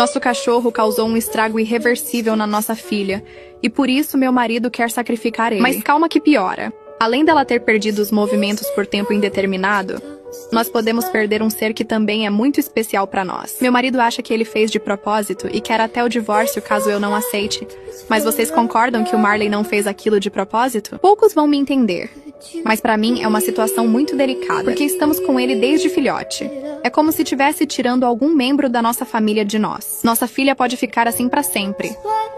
Nosso cachorro causou um estrago irreversível na nossa filha, e por isso meu marido quer sacrificar ele. Mas calma que piora. Além dela ter perdido os movimentos por tempo indeterminado, nós podemos perder um ser que também é muito especial para nós. Meu marido acha que ele fez de propósito e quer até o divórcio caso eu não aceite. Mas vocês concordam que o Marley não fez aquilo de propósito? Poucos vão me entender. Mas para mim é uma situação muito delicada, porque estamos com ele desde filhote. É como se estivesse tirando algum membro da nossa família de nós. Nossa filha pode ficar assim para sempre.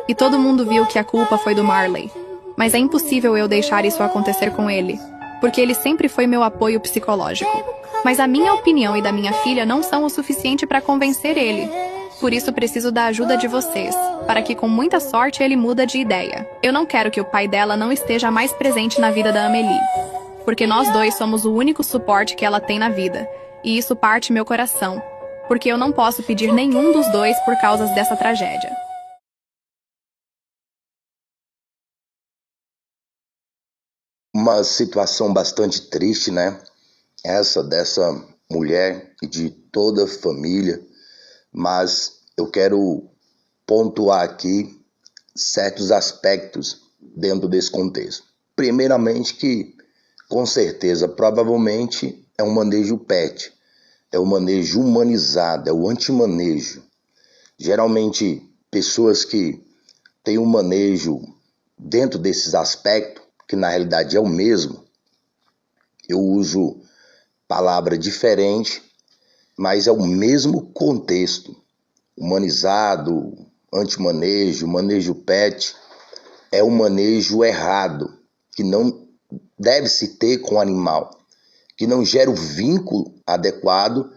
E todo mundo viu que a culpa foi do Marley. Mas é impossível eu deixar isso acontecer com ele, porque ele sempre foi meu apoio psicológico. Mas a minha opinião e da minha filha não são o suficiente para convencer ele. Por isso preciso da ajuda de vocês, para que com muita sorte ele muda de ideia. Eu não quero que o pai dela não esteja mais presente na vida da Amélie, porque nós dois somos o único suporte que ela tem na vida, e isso parte meu coração, porque eu não posso pedir nenhum dos dois por causa dessa tragédia. Uma situação bastante triste, né? Essa dessa mulher e de toda a família, mas eu quero pontuar aqui certos aspectos dentro desse contexto. Primeiramente que, com certeza, provavelmente é um manejo pet, é um manejo humanizado, é o antimanejo. Geralmente, pessoas que têm um manejo dentro desses aspectos, que na realidade é o mesmo, eu uso palavra diferente, mas é o mesmo contexto. Humanizado, antimanejo, manejo pet, é um manejo errado, que não deve se ter com o animal, que não gera o vínculo adequado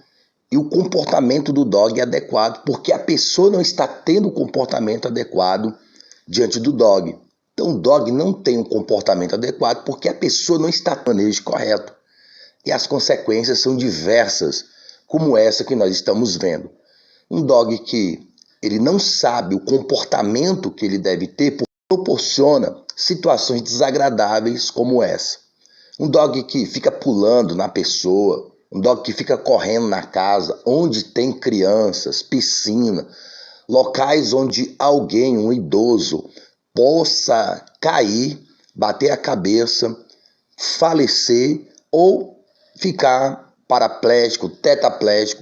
e o comportamento do dog é adequado, porque a pessoa não está tendo o comportamento adequado diante do dog. Então o dog não tem um comportamento adequado porque a pessoa não está no manejo correto. E as consequências são diversas, como essa que nós estamos vendo. Um dog que ele não sabe o comportamento que ele deve ter, proporciona situações desagradáveis como essa. Um dog que fica pulando na pessoa, um dog que fica correndo na casa, onde tem crianças, piscina, locais onde alguém, um idoso, possa cair, bater a cabeça, falecer ou ficar paraplégico, tetraplégico,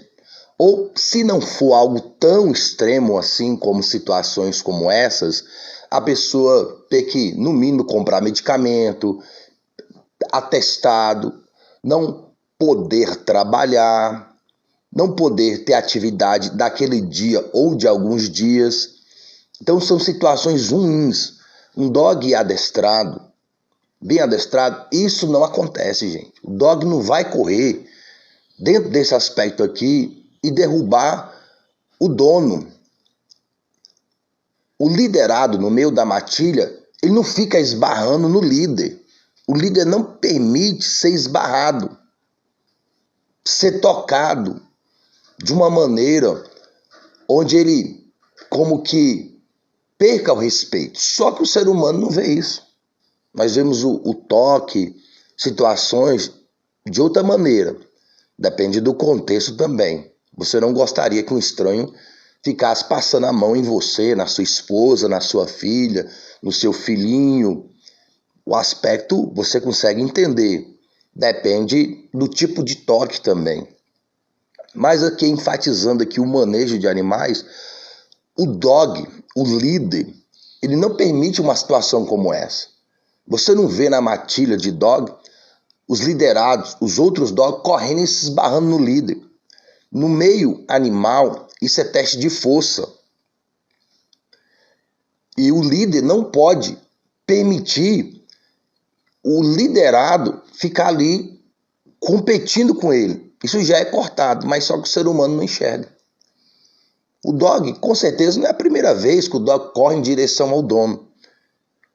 ou se não for algo tão extremo assim como situações como essas, a pessoa ter que, no mínimo, comprar medicamento, atestado, não poder trabalhar, não poder ter atividade daquele dia ou de alguns dias. Então são situações ruins. Um dog adestrado, bem adestrado, isso não acontece, gente. O dog não vai correr dentro desse aspecto aqui e derrubar o dono. O liderado no meio da matilha, ele não fica esbarrando no líder. O líder não permite ser esbarrado, ser tocado de uma maneira onde ele como que perca o respeito. Só que o ser humano não vê isso. Nós vemos o toque, situações de outra maneira. Depende do contexto também. Você não gostaria que um estranho ficasse passando a mão em você, na sua esposa, na sua filha, no seu filhinho. O aspecto você consegue entender. Depende do tipo de toque também. Mas aqui, enfatizando aqui o manejo de animais, o dog, o líder, ele não permite uma situação como essa. Você não vê na matilha de dog os liderados, os outros dogs correndo e se esbarrando no líder. No meio animal, isso é teste de força. E o líder não pode permitir o liderado ficar ali competindo com ele. Isso já é cortado, mas só que o ser humano não enxerga. O dog, com certeza, não é a primeira vez que o dog corre em direção ao dono.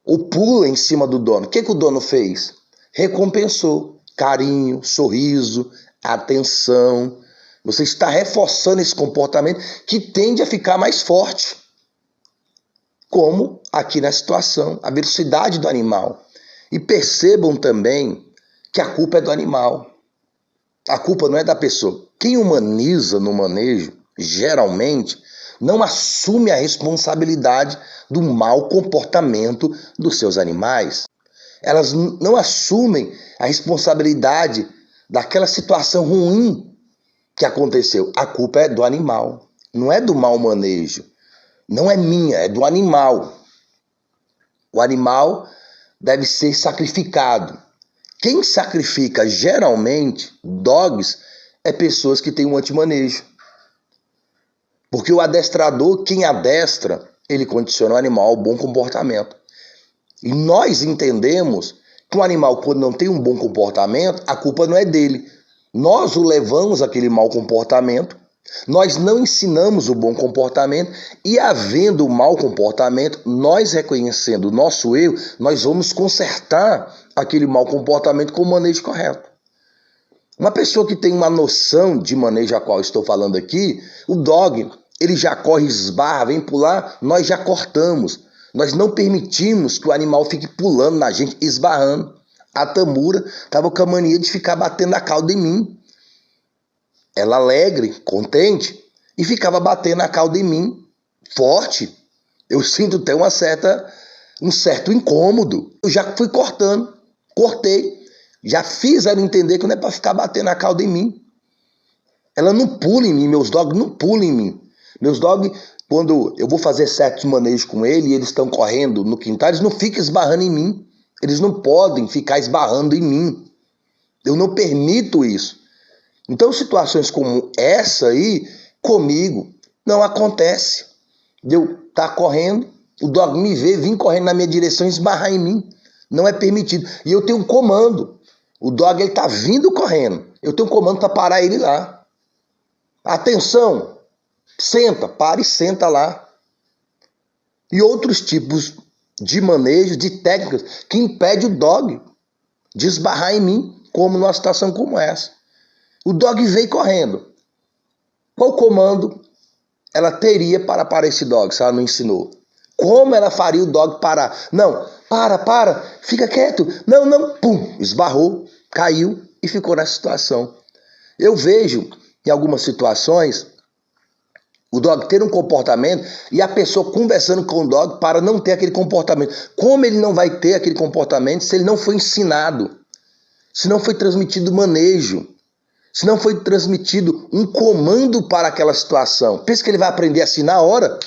Ou pula em cima do dono. O que o dono fez? Recompensou. Carinho, sorriso, atenção. Você está reforçando esse comportamento que tende a ficar mais forte. Como aqui na situação, a velocidade do animal. E percebam também que a culpa é do animal. A culpa não é da pessoa. Quem humaniza no manejo, geralmente, não assume a responsabilidade do mau comportamento dos seus animais. Elas não assumem a responsabilidade daquela situação ruim que aconteceu. A culpa é do animal, não é do mau manejo. Não é minha, é do animal. O animal deve ser sacrificado. Quem sacrifica geralmente dogs é pessoas que têm um antimanejo. Porque o adestrador, quem adestra, ele condiciona o animal ao bom comportamento. E nós entendemos que um animal, quando não tem um bom comportamento, a culpa não é dele. Nós o levamos àquele mau comportamento, nós não ensinamos o bom comportamento e, havendo o mau comportamento, nós reconhecendo o nosso erro, nós vamos consertar aquele mau comportamento com o manejo correto. Uma pessoa que tem uma noção de manejo a qual estou falando aqui, o dog, ele já corre, esbarra, vem pular, nós já cortamos. Nós não permitimos que o animal fique pulando na gente, esbarrando. A Tamura estava com a mania de ficar batendo a cauda em mim. Ela alegre, contente, e ficava batendo a cauda em mim, forte. Eu sinto até um certo incômodo. Eu já fui cortando, cortei. Já fiz ela entender que não é para ficar batendo a cauda em mim. Ela não pula em mim, meus dogs não pulam em mim. Meus dogs, quando eu vou fazer certos manejos com ele e eles estão correndo no quintal, eles não ficam esbarrando em mim. Eles não podem ficar esbarrando em mim. Eu não permito isso. Então, situações como essa aí, comigo, não acontece. Eu estar correndo, o dog me vê, vir correndo na minha direção e esbarrar em mim. Não é permitido. E eu tenho um comando. O dog está vindo correndo. Eu tenho um comando para parar ele lá. Atenção! Senta, para e senta lá. E outros tipos de manejo, de técnicas, que impedem o dog de esbarrar em mim, como numa situação como essa. O dog veio correndo. Qual comando ela teria para parar esse dog, se ela não ensinou? Como ela faria o dog parar? Não, para, fica quieto. Não, pum, esbarrou, caiu e ficou nessa situação. Eu vejo, em algumas situações, o dog ter um comportamento e a pessoa conversando com o dog para não ter aquele comportamento. Como ele não vai ter aquele comportamento se ele não foi ensinado? Se não foi transmitido manejo? Se não foi transmitido um comando para aquela situação? Pensa que ele vai aprender assim na hora?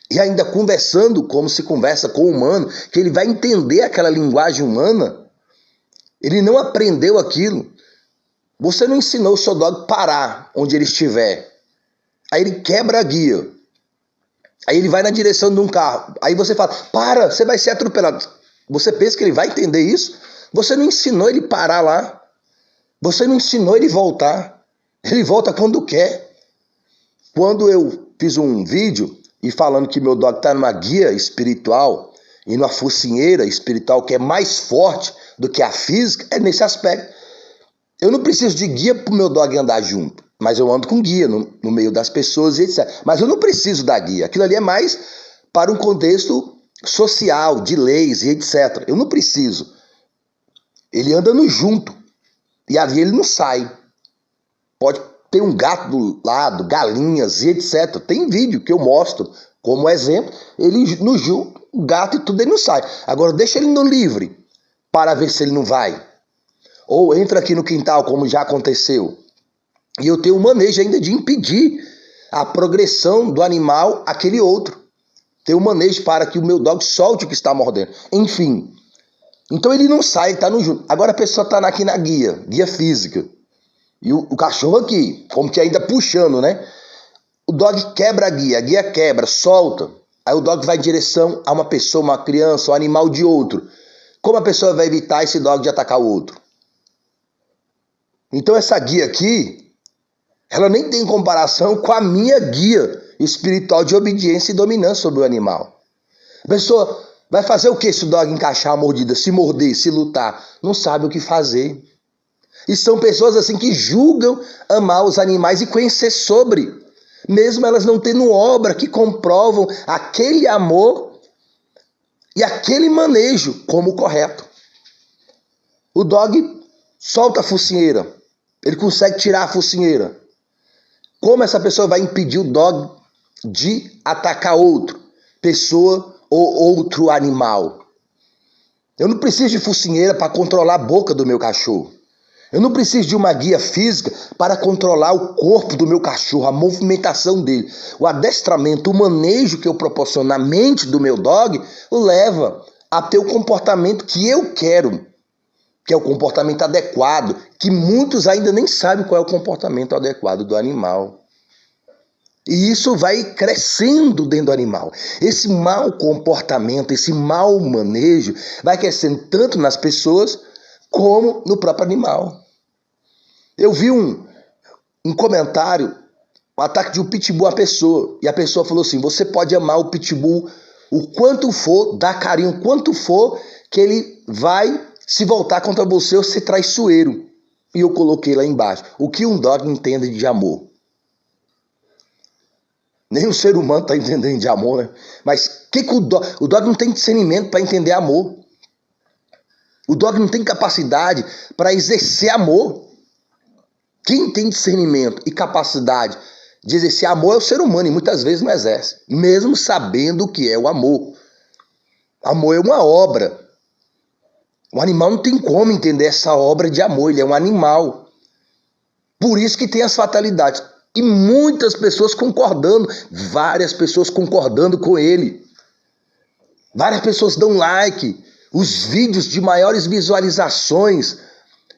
E ainda conversando como se conversa com o humano, que ele vai entender aquela linguagem humana? Ele não aprendeu aquilo. Você não ensinou o seu dog a parar onde ele estiver. Aí ele quebra a guia. Aí ele vai na direção de um carro. Aí você fala, para, você vai ser atropelado. Você pensa que ele vai entender isso? Você não ensinou ele parar lá. Você não ensinou ele voltar. Ele volta quando quer. Quando eu fiz um vídeo e falando que meu dog está numa guia espiritual e numa focinheira espiritual que é mais forte do que a física, é nesse aspecto. Eu não preciso de guia para o meu dog andar junto, mas eu ando com guia no meio das pessoas e etc. Mas eu não preciso da guia. Aquilo ali é mais para um contexto social, de leis e etc. Eu não preciso. Ele anda no junto. E ali ele não sai. Pode ter um gato do lado, galinhas e etc. Tem vídeo que eu mostro como exemplo. Ele no junto, o gato e tudo, ele não sai. Agora deixa ele no livre para ver se ele não vai. Ou entra aqui no quintal, como já aconteceu. E eu tenho um manejo ainda de impedir a progressão do animal àquele outro. Tenho um manejo para que o meu dog solte o que está mordendo. Enfim. Então ele não sai, ele está no junto. Agora a pessoa está aqui na guia física. E o cachorro aqui, como que ainda puxando, né? O dog quebra a guia quebra, solta. Aí o dog vai em direção a uma pessoa, uma criança, um animal de outro. Como a pessoa vai evitar esse dog de atacar o outro? Então essa guia aqui, ela nem tem comparação com a minha guia espiritual de obediência e dominância sobre o animal. A pessoa vai fazer o que se o dog encaixar a mordida, se morder, se lutar? Não sabe o que fazer. E são pessoas assim que julgam amar os animais e conhecer sobre, mesmo elas não tendo obra que comprovam aquele amor e aquele manejo como correto. O dog solta a focinheira, ele consegue tirar a focinheira. Como essa pessoa vai impedir o dog de atacar outro, pessoa ou outro animal. Eu não preciso de focinheira para controlar a boca do meu cachorro. Eu não preciso de uma guia física para controlar o corpo do meu cachorro, a movimentação dele. O adestramento, o manejo que eu proporciono na mente do meu dog, o leva a ter o comportamento que eu quero, que é o comportamento adequado, que muitos ainda nem sabem qual é o comportamento adequado do animal. E isso vai crescendo dentro do animal. Esse mau comportamento, esse mau manejo vai crescendo tanto nas pessoas como no próprio animal. Eu vi um comentário, um ataque de um pitbull à pessoa. E a pessoa falou assim, você pode amar o pitbull o quanto for, dar carinho o quanto for, que ele vai se voltar contra você ou ser traiçoeiro. E eu coloquei lá embaixo, o que um dog entende de amor? Nem o ser humano está entendendo de amor, né? Mas que o dog não tem discernimento para entender amor. O dog não tem capacidade para exercer amor. Quem tem discernimento e capacidade de exercer amor é o ser humano e muitas vezes não exerce, mesmo sabendo o que é o amor. Amor é uma obra. O animal não tem como entender essa obra de amor, ele é um animal. Por isso que tem as fatalidades. E muitas pessoas concordando, várias pessoas concordando com ele. Várias pessoas dão like. Os vídeos de maiores visualizações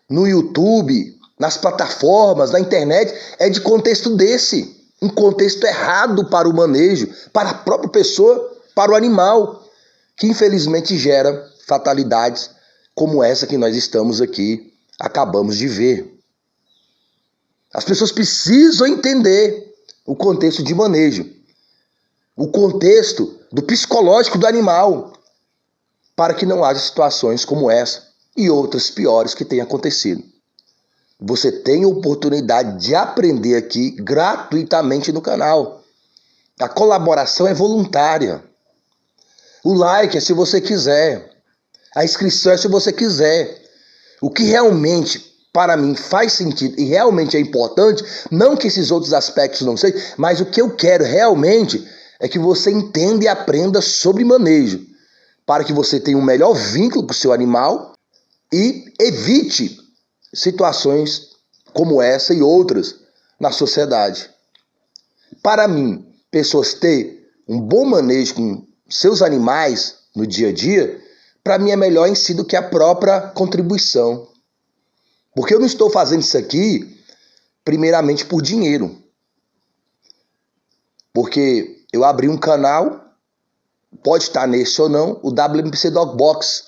no YouTube, nas plataformas, na internet, é de contexto desse. Um contexto errado para o manejo, para a própria pessoa, para o animal, que infelizmente gera fatalidades como essa que nós estamos aqui, acabamos de ver. As pessoas precisam entender o contexto de manejo, o contexto do psicológico do animal, para que não haja situações como essa e outras piores que tenham acontecido. Você tem a oportunidade de aprender aqui gratuitamente no canal. A colaboração é voluntária. O like é se você quiser. A inscrição é se você quiser. O que realmente para mim faz sentido e realmente é importante, não que esses outros aspectos não sejam, mas o que eu quero realmente é que você entenda e aprenda sobre manejo, para que você tenha um melhor vínculo com o seu animal e evite situações como essa e outras na sociedade. Para mim, pessoas ter um bom manejo com seus animais no dia a dia, para mim é melhor em si do que a própria contribuição. Porque eu não estou fazendo isso aqui, primeiramente, por dinheiro. Porque eu abri um canal, pode estar nesse ou não, o WMPC Dog Box.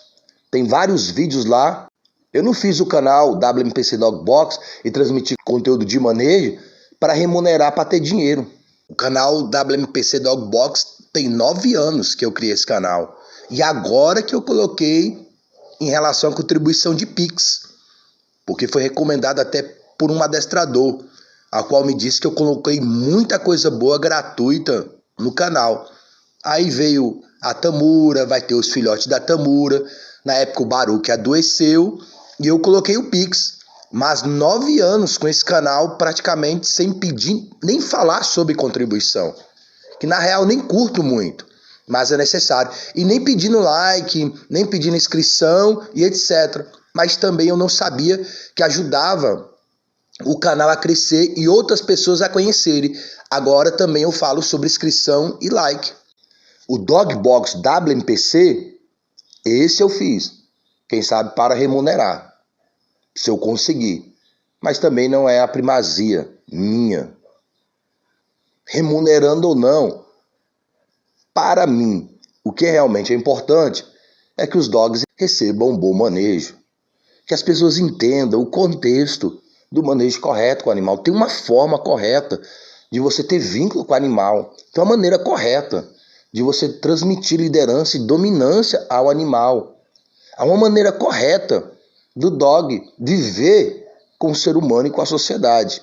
Tem vários vídeos lá. Eu não fiz o canal WMPC Dog Box e transmitir conteúdo de manejo para remunerar, para ter dinheiro. O canal WMPC Dog Box tem 9 anos que eu criei esse canal. E agora que eu coloquei em relação à contribuição de Pix. Porque foi recomendado até por um adestrador, a qual me disse que eu coloquei muita coisa boa gratuita no canal. Aí veio a Tamura, vai ter os filhotes da Tamura. Na época o Baruque adoeceu e eu coloquei o Pix. Mas 9 anos com esse canal praticamente sem pedir, nem falar sobre contribuição. Que na real nem curto muito, mas é necessário. E nem pedindo like, nem pedindo inscrição e etc. Mas também eu não sabia que ajudava o canal a crescer e outras pessoas a conhecerem. Agora também eu falo sobre inscrição e like. O Dog Box WMPC, esse eu fiz. Quem sabe para remunerar, se eu conseguir. Mas também não é a primazia minha. Remunerando ou não, para mim, o que realmente é importante é que os dogs recebam um bom manejo. Que as pessoas entendam o contexto do manejo correto com o animal. Tem uma forma correta de você ter vínculo com o animal. Tem uma maneira correta de você transmitir liderança e dominância ao animal. Há uma maneira correta do dog viver com o ser humano e com a sociedade.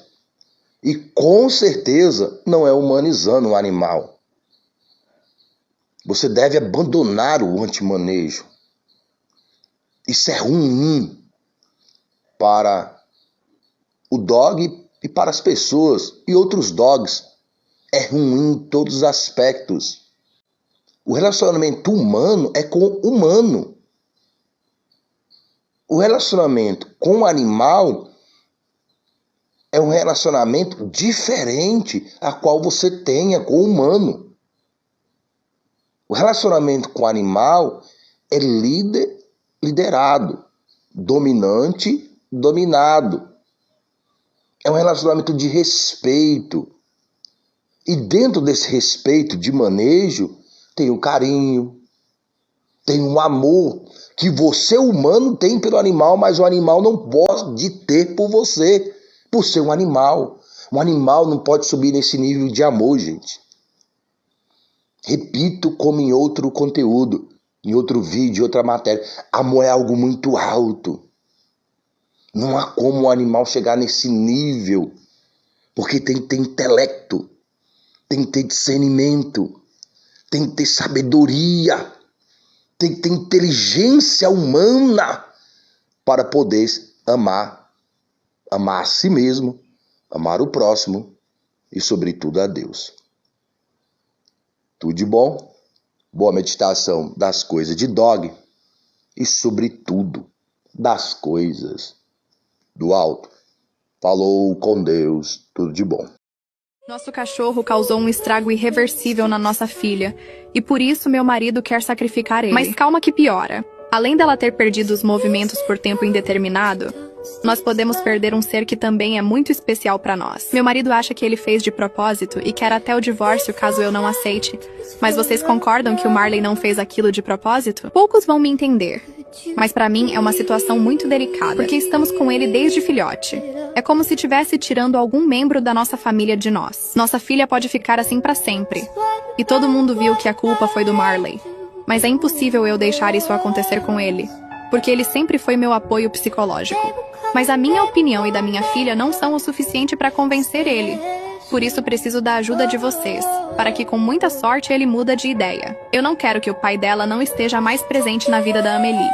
E com certeza não é humanizando o animal. Você deve abandonar o antimanejo. Isso é ruim para o dog e para as pessoas e outros dogs é ruim em todos os aspectos. O relacionamento humano é com o humano. O relacionamento com o animal é um relacionamento diferente a qual você tenha com o humano. O relacionamento com o animal é liderado, dominante, dominado. É um relacionamento de respeito. E dentro desse respeito de manejo, tem o carinho, tem o amor que você, humano, tem pelo animal, mas o animal não pode ter por você, por ser um animal. Um animal não pode subir nesse nível de amor, gente. Repito, como em outro conteúdo, em outro vídeo, outra matéria, amor é algo muito alto. Não há como um animal chegar nesse nível, porque tem que ter intelecto, tem que ter discernimento, tem que ter sabedoria, tem que ter inteligência humana para poder amar a si mesmo, amar o próximo e, sobretudo, a Deus. Tudo de bom, boa meditação das coisas de Dog e, sobretudo, das coisas do alto. Falou com Deus, tudo de bom. Nosso cachorro causou um estrago irreversível na nossa filha, e por isso meu marido quer sacrificar ele. Mas calma que piora. Além dela ter perdido os movimentos por tempo indeterminado, nós podemos perder um ser que também é muito especial para nós. Meu marido acha que ele fez de propósito e quer até o divórcio caso eu não aceite. Mas vocês concordam que o Marley não fez aquilo de propósito? Poucos vão me entender. Mas para mim é uma situação muito delicada, porque estamos com ele desde filhote. É como se estivesse tirando algum membro da nossa família de nós. Nossa filha pode ficar assim para sempre. E todo mundo viu que a culpa foi do Marley. Mas é impossível eu deixar isso acontecer com ele, porque ele sempre foi meu apoio psicológico. Mas a minha opinião e da minha filha não são o suficiente para convencer ele. Por isso preciso da ajuda de vocês, para que com muita sorte ele muda de ideia. Eu não quero que o pai dela não esteja mais presente na vida da Amélie,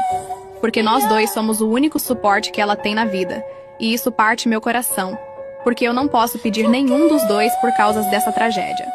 porque nós dois somos o único suporte que ela tem na vida, e isso parte meu coração, porque eu não posso pedir nenhum dos dois por causa dessa tragédia.